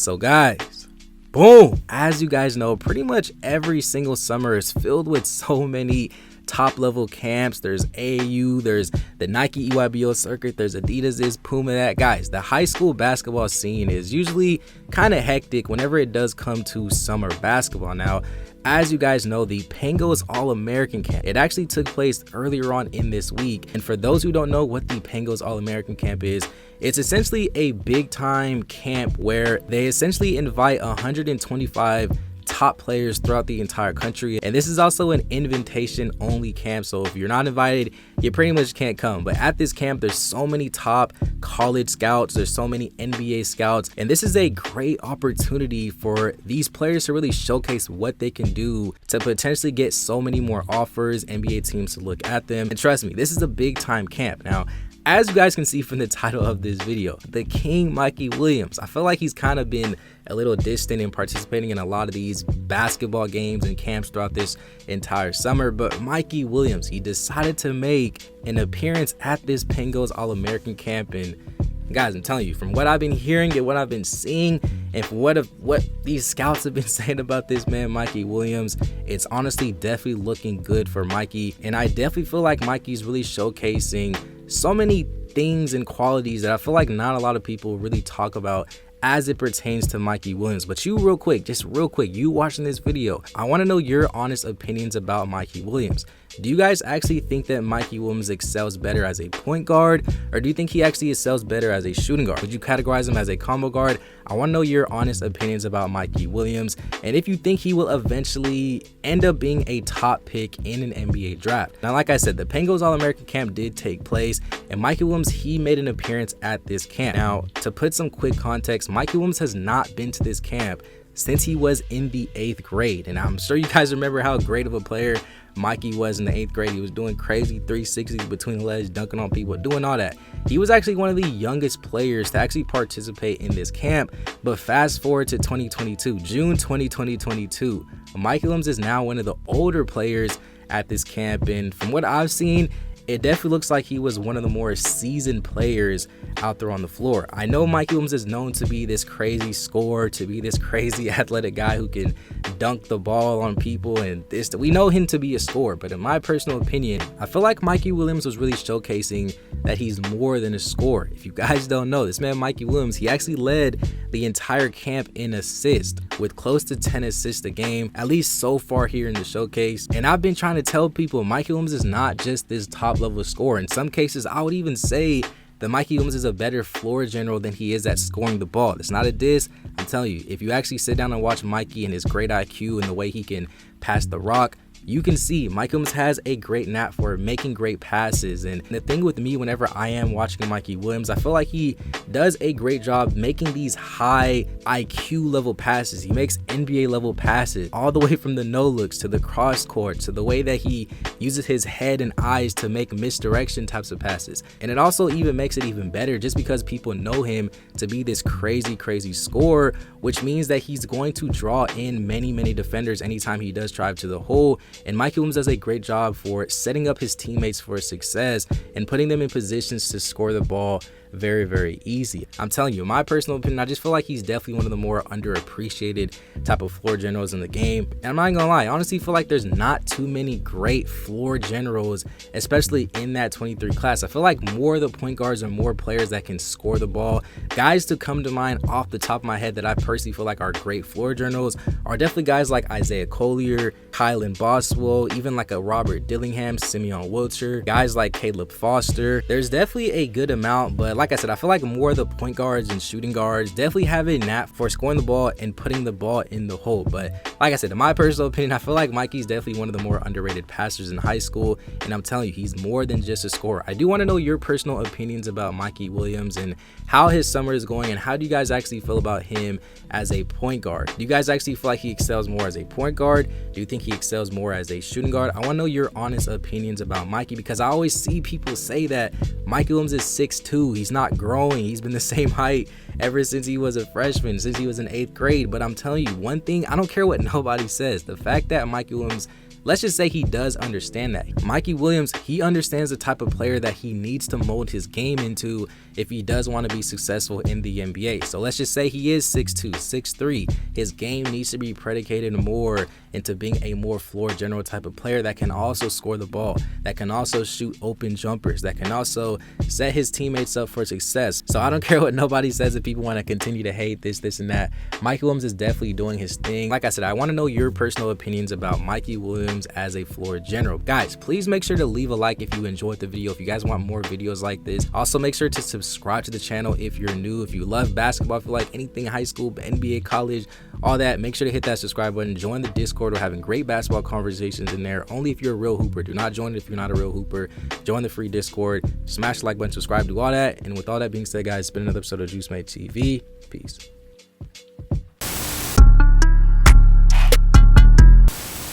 So guys, boom, as you guys know, pretty much every single summer is filled with so many top level camps. There's AAU, there's the Nike EYBL circuit, there's Adidas this, Puma that. Guys, the high school basketball scene is usually kind of hectic whenever it does come to summer basketball. Now, as you guys know, the Pangos All-American Camp, it actually took place earlier on in this week. And for those who don't know what the Pangos All-American Camp is, it's essentially a big time camp where they essentially invite 125 top players throughout the entire country. And this is also an invitation only camp, so if you're not invited, you pretty much can't come. But at this camp, there's so many top college scouts, there's so many NBA scouts, and this is a great opportunity for these players to really showcase what they can do to potentially get so many more offers, NBA teams to look at them. And trust me, this is a big time camp. Now, as you guys can see from the title of this video, the King Mikey Williams, I feel like he's kind of been a little distant in participating in a lot of these basketball games and camps throughout this entire summer. But Mikey Williams, he decided to make an appearance at this Pangos All-American Camp. And guys, I'm telling you, from what I've been hearing and what I've been seeing, and from what these scouts have been saying about this man, Mikey Williams, it's honestly definitely looking good for Mikey. And I definitely feel like Mikey's really showcasing so many things and qualities that I feel like not a lot of people really talk about as it pertains to Mikey Williams. But you real quick, you watching this video, I want to know your honest opinions about Mikey Williams. Do you guys actually think that Mikey Williams excels better as a point guard, or do you think he actually excels better as a shooting guard? Would you categorize him as a combo guard? I want to know your honest opinions about Mikey Williams, and if you think he will eventually end up being a top pick in an NBA draft. Now, like I said, the Pangos All-American Camp did take place, and Mikey Williams, he made an appearance at this camp. Now, to put some quick context, Mikey Williams has not been to this camp since he was in the 8th grade. And I'm sure you guys remember how great of a player Mikey was in the 8th grade. He was doing crazy 360s between the legs, dunking on people, doing all that. He was actually one of the youngest players to actually participate in this camp. But fast forward to 2022, June 2022, Mikey Williams is now one of the older players at this camp. And from what I've seen, it definitely looks like he was one of the more seasoned players out there on the floor. I know Mikey Williams is known to be this crazy scorer, to be this crazy athletic guy who can dunk the ball on people, and this, we know him to be a scorer. But in my personal opinion, I feel like Mikey Williams was really showcasing that he's more than a scorer. If you guys don't know, this man Mikey Williams, he actually led the entire camp in assists with close to 10 assists a game, at least so far here in the showcase. And I've been trying to tell people, Mikey Williams is not just this top level scorer. In some cases, I would even say that Mikey Williams is a better floor general than he is at scoring the ball. It's not a diss. I'm telling you, if you actually sit down and watch Mikey and his great IQ and the way he can pass the rock, you can see Mikey Williams has a great knack for making great passes. And the thing with me, whenever I am watching Mikey Williams, I feel like he does a great job making these high IQ level passes. He makes NBA level passes all the way from the no looks to the cross court to the way that he uses his head and eyes to make misdirection types of passes. And it also even makes it even better just because people know him to be this crazy scorer, which means that he's going to draw in many defenders anytime he does drive to the hole. And Mikey Williams does a great job for setting up his teammates for success and putting them in positions to score the ball very easy. I'm telling you, in my personal opinion, I just feel like he's definitely one of the more underappreciated type of floor generals in the game. And I'm not gonna lie, I honestly feel like there's not too many great floor generals, especially in that 23 class. I feel like more of the point guards are more players that can score the ball. Guys to come to mind off the top of my head that I personally feel like are great floor generals are definitely guys like Isaiah Collier, Kylan Boswell, even like a Robert Dillingham, Simeon Wiltshire, guys like Caleb Foster. There's definitely a good amount, but like I said, I feel like more of the point guards and shooting guards definitely have a knack for scoring the ball and putting the ball in the hole. But like I said, in my personal opinion, I feel like Mikey's definitely one of the more underrated passers in high school. And I'm telling you, he's more than just a scorer. I do want to know your personal opinions about Mikey Williams and how his summer is going, and how do you guys actually feel about him as a point guard? Do you guys actually feel like he excels more as a point guard? Do you think he excels more as a shooting guard? I want to know your honest opinions about Mikey, because I always see people say that Mikey Williams is 6'2". He's not growing. He's been the same height ever since he was a freshman, since he was in 8th grade. But I'm telling you one thing, I don't care what nobody says. The fact that Mikey Williams let's just say he does understand that. Mikey Williams, he understands the type of player that he needs to mold his game into if he does want to be successful in the NBA. So let's just say he is 6'2", 6'3". His game needs to be predicated more into being a more floor general type of player that can also score the ball, that can also shoot open jumpers, that can also set his teammates up for success. So I don't care what nobody says if people want to continue to hate this and that. Mikey Williams is definitely doing his thing. Like I said, I want to know your personal opinions about Mikey Williams as a floor general. Guys, please make sure to leave a like if you enjoyed the video, if you guys want more videos like this. Also, make sure to subscribe to the channel if you're new. If you love basketball, if you like anything high school, NBA, college, all that, make sure to hit that subscribe button. Join the Discord. We're having great basketball conversations in there, only if you're a real hooper. Do not join it if you're not a real hooper. Join the free Discord, smash the like button, subscribe, do all that. And with all that being said, guys, it's been another episode of Juice Made TV. Peace.